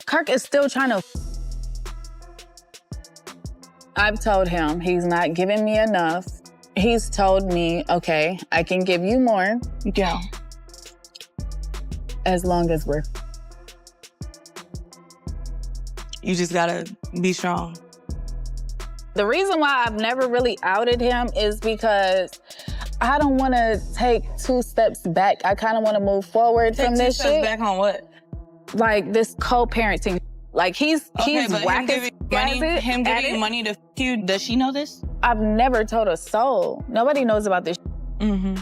Kirk is still trying to. I've told him he's not giving me enough. He's told me, okay, I can give you more. Yeah. As long as we're. You just gotta be strong. The reason why I've never really outed him is because I don't want to take 2 steps back. I kind of want to move forward from this shit. 2 steps back on what? Like this co-parenting. Like he's whack as him giving you money to f you. Does she know this? I've never told a soul. Nobody knows about this.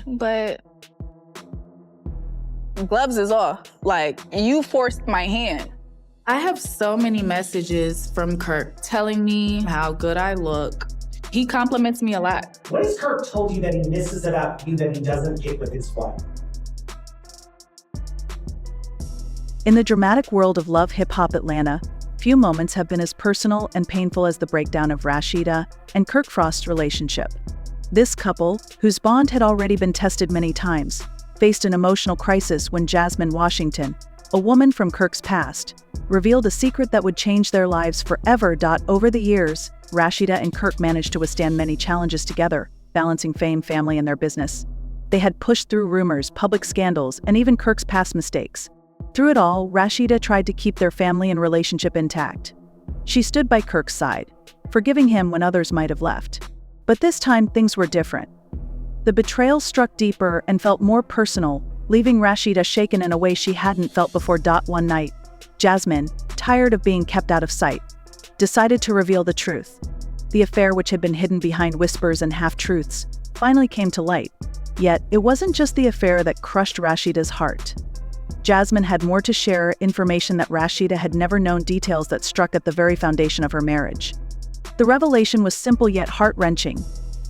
But gloves is off. Like you forced my hand. I have so many messages from Kirk telling me how good I look. He compliments me a lot. What has Kirk told you that he misses about you that he doesn't get with his wife? In the dramatic world of love hip-hop Atlanta, few moments have been as personal and painful as the breakdown of Rasheeda and Kirk Frost's relationship. This couple, whose bond had already been tested many times, faced an emotional crisis when Jasmine Washington, a woman from Kirk's past, revealed a secret that would change their lives forever. Over the years, Rasheeda and Kirk managed to withstand many challenges together, balancing fame, family, and their business. They had pushed through rumors, public scandals, and even Kirk's past mistakes. Through it all, Rasheeda tried to keep their family and relationship intact. She stood by Kirk's side, forgiving him when others might have left. But this time, things were different. The betrayal struck deeper and felt more personal, leaving Rasheeda shaken in a way she hadn't felt before. One night, Jasmine, tired of being kept out of sight, decided to reveal the truth. The affair, which had been hidden behind whispers and half-truths, finally came to light. Yet, it wasn't just the affair that crushed Rasheeda's heart. Jasmine had more to share, information that Rasheeda had never known, details that struck at the very foundation of her marriage. The revelation was simple yet heart-wrenching.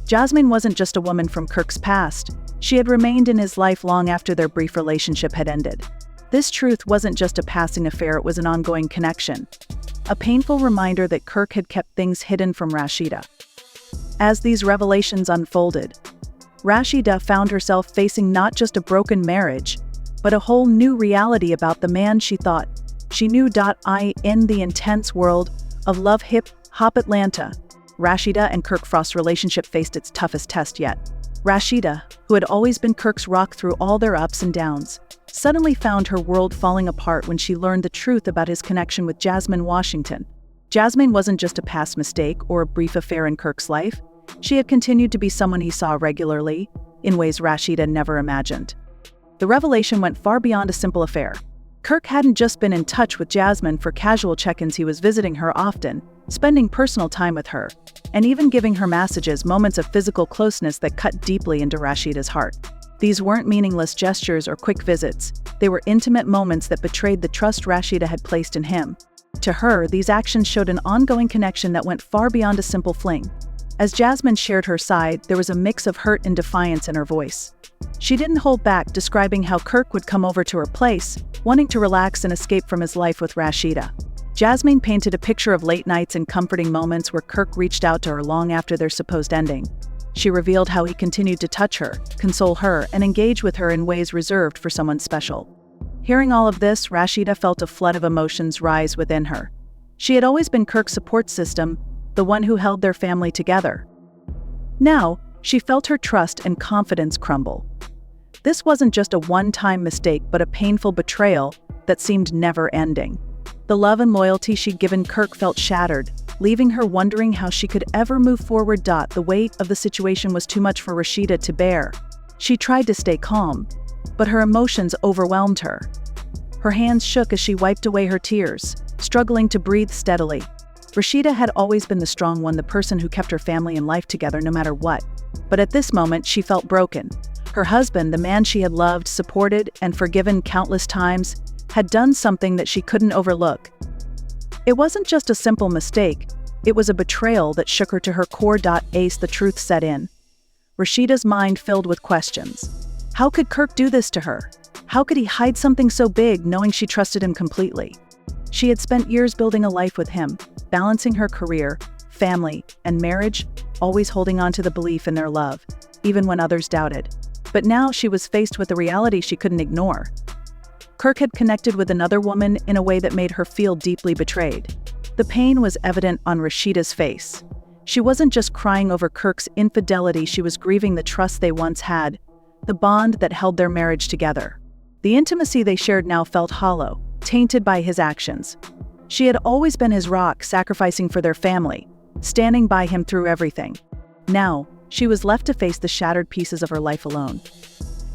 Jasmine wasn't just a woman from Kirk's past. She had remained in his life long after their brief relationship had ended. This truth wasn't just a passing affair, it was an ongoing connection. A painful reminder that Kirk had kept things hidden from Rasheeda. As these revelations unfolded, Rasheeda found herself facing not just a broken marriage, but a whole new reality about the man she thought she knew. In the intense world of love hip-hop Atlanta, Rasheeda and Kirk Frost's relationship faced its toughest test yet. Rasheeda, who had always been Kirk's rock through all their ups and downs, suddenly found her world falling apart when she learned the truth about his connection with Jasmine Washington. Jasmine wasn't just a past mistake or a brief affair in Kirk's life. She had continued to be someone he saw regularly, in ways Rasheeda never imagined. The revelation went far beyond a simple affair. Kirk hadn't just been in touch with Jasmine for casual check-ins, he was visiting her often, spending personal time with her, and even giving her messages, moments of physical closeness that cut deeply into Rasheeda's heart. These weren't meaningless gestures or quick visits. They were intimate moments that betrayed the trust Rasheeda had placed in him. To her, these actions showed an ongoing connection that went far beyond a simple fling. As Jasmine shared her side, there was a mix of hurt and defiance in her voice. She didn't hold back, describing how Kirk would come over to her place, wanting to relax and escape from his life with Rasheeda. Jasmine painted a picture of late nights and comforting moments where Kirk reached out to her long after their supposed ending. She revealed how he continued to touch her, console her, and engage with her in ways reserved for someone special. Hearing all of this, Rasheeda felt a flood of emotions rise within her. She had always been Kirk's support system, the one who held their family together. Now, she felt her trust and confidence crumble. This wasn't just a one-time mistake, but a painful betrayal that seemed never-ending. The love and loyalty she'd given Kirk felt shattered, leaving her wondering how she could ever move forward. The weight of the situation was too much for Rasheeda to bear. She tried to stay calm, but her emotions overwhelmed her. Her hands shook as she wiped away her tears, struggling to breathe steadily. Rasheeda had always been the strong one, the person who kept her family and life together no matter what. But at this moment, she felt broken. Her husband, the man she had loved, supported, and forgiven countless times, had done something that she couldn't overlook. It wasn't just a simple mistake, it was a betrayal that shook her to her core. The truth set in. Rasheeda's mind filled with questions. How could Kirk do this to her? How could he hide something so big, knowing she trusted him completely? She had spent years building a life with him, balancing her career, family, and marriage, always holding on to the belief in their love, even when others doubted. But now she was faced with a reality she couldn't ignore. Kirk had connected with another woman in a way that made her feel deeply betrayed. The pain was evident on Rasheeda's face. She wasn't just crying over Kirk's infidelity, she was grieving the trust they once had, the bond that held their marriage together. The intimacy they shared now felt hollow, tainted by his actions. She had always been his rock, sacrificing for their family, standing by him through everything. Now, she was left to face the shattered pieces of her life alone.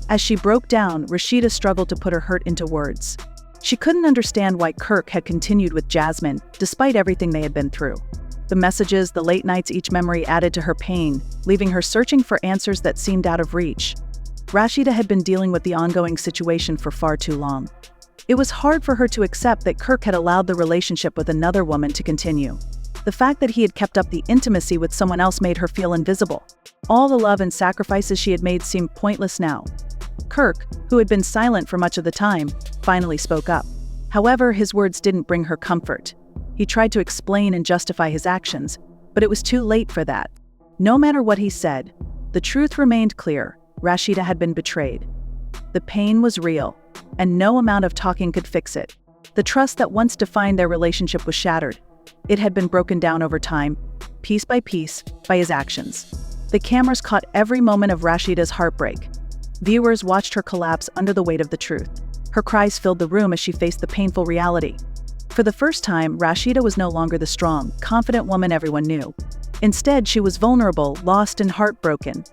As she broke down, Rasheeda struggled to put her hurt into words. She couldn't understand why Kirk had continued with Jasmine, despite everything they had been through. The messages, the late nights, each memory added to her pain, leaving her searching for answers that seemed out of reach. Rasheeda had been dealing with the ongoing situation for far too long. It was hard for her to accept that Kirk had allowed the relationship with another woman to continue. The fact that he had kept up the intimacy with someone else made her feel invisible. All the love and sacrifices she had made seemed pointless now. Kirk, who had been silent for much of the time, finally spoke up. However, his words didn't bring her comfort. He tried to explain and justify his actions, but it was too late for that. No matter what he said, the truth remained clear. Rasheeda had been betrayed. The pain was real, and no amount of talking could fix it. The trust that once defined their relationship was shattered. It had been broken down over time, piece by his actions. The cameras caught every moment of Rasheeda's heartbreak. Viewers watched her collapse under the weight of the truth. Her cries filled the room as she faced the painful reality. For the first time, Rasheeda was no longer the strong, confident woman everyone knew. Instead, she was vulnerable, lost, and heartbroken.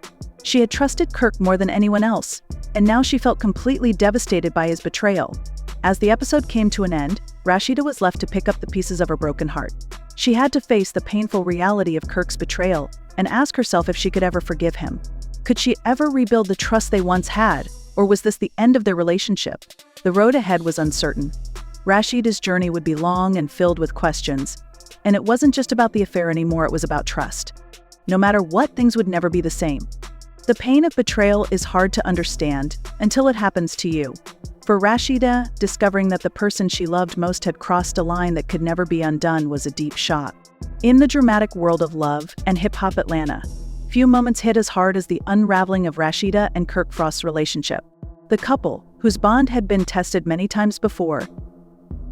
She had trusted Kirk more than anyone else, and now she felt completely devastated by his betrayal. As the episode came to an end, Rasheeda was left to pick up the pieces of her broken heart. She had to face the painful reality of Kirk's betrayal and ask herself if she could ever forgive him. Could she ever rebuild the trust they once had, or was this the end of their relationship? The road ahead was uncertain. Rasheeda's journey would be long and filled with questions, and it wasn't just about the affair anymore, it was about trust. No matter what, things would never be the same. The pain of betrayal is hard to understand until it happens to you. For Rasheeda, discovering that the person she loved most had crossed a line that could never be undone was a deep shock. In the dramatic world of love and hip-hop Atlanta, few moments hit as hard as the unraveling of Rasheeda and Kirk Frost's relationship. The couple, whose bond had been tested many times before,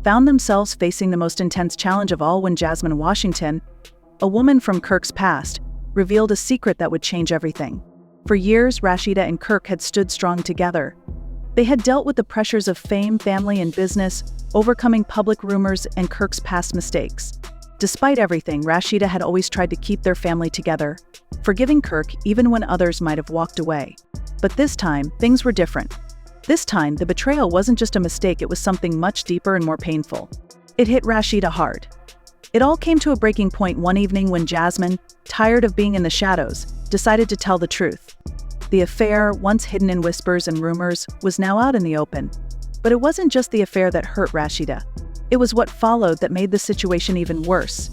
found themselves facing the most intense challenge of all when Jasmine Washington, a woman from Kirk's past, revealed a secret that would change everything. For years, Rasheeda and Kirk had stood strong together. They had dealt with the pressures of fame, family, and business, overcoming public rumors and Kirk's past mistakes. Despite everything, Rasheeda had always tried to keep their family together, forgiving Kirk even when others might have walked away. But this time, things were different. This time, the betrayal wasn't just a mistake, it was something much deeper and more painful. It hit Rasheeda hard. It all came to a breaking point one evening when Jasmine, tired of being in the shadows, decided to tell the truth. The affair, once hidden in whispers and rumors, was now out in the open. But it wasn't just the affair that hurt Rasheeda. It was what followed that made the situation even worse.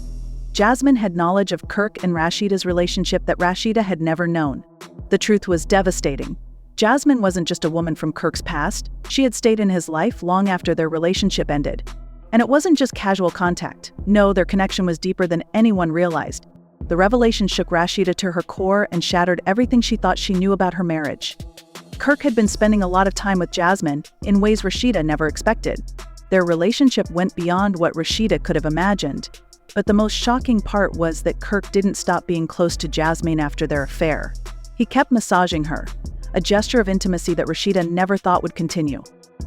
Jasmine had knowledge of Kirk and Rasheeda's relationship that Rasheeda had never known. The truth was devastating. Jasmine wasn't just a woman from Kirk's past, she had stayed in his life long after their relationship ended. And it wasn't just casual contact. No, their connection was deeper than anyone realized. The revelation shook Rasheeda to her core and shattered everything she thought she knew about her marriage. Kirk had been spending a lot of time with Jasmine in ways Rasheeda never expected. Their relationship went beyond what Rasheeda could have imagined. But the most shocking part was that Kirk didn't stop being close to Jasmine after their affair. He kept massaging her, a gesture of intimacy that Rasheeda never thought would continue.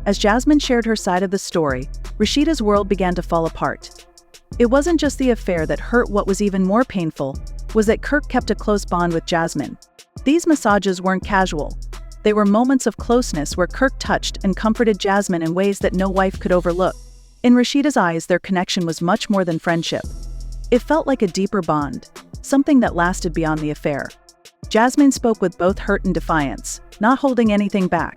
As Jasmine shared her side of the story, Rasheeda's world began to fall apart. It wasn't just the affair that hurt. What was even more painful was that Kirk kept a close bond with Jasmine. These massages weren't casual. They were moments of closeness where Kirk touched and comforted Jasmine in ways that no wife could overlook. In Rasheeda's eyes, their connection was much more than friendship. It felt like a deeper bond, something that lasted beyond the affair. Jasmine spoke with both hurt and defiance, not holding anything back.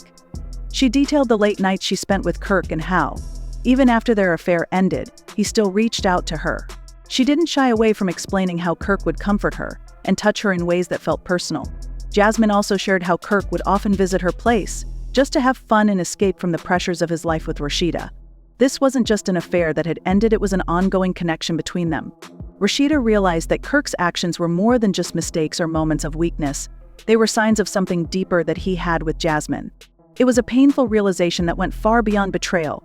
She detailed the late nights she spent with Kirk and how, even after their affair ended, he still reached out to her. She didn't shy away from explaining how Kirk would comfort her and touch her in ways that felt personal. Jasmine also shared how Kirk would often visit her place, just to have fun and escape from the pressures of his life with Rasheeda. This wasn't just an affair that had ended, it was an ongoing connection between them. Rasheeda realized that Kirk's actions were more than just mistakes or moments of weakness. They were signs of something deeper that he had with Jasmine. It was a painful realization that went far beyond betrayal.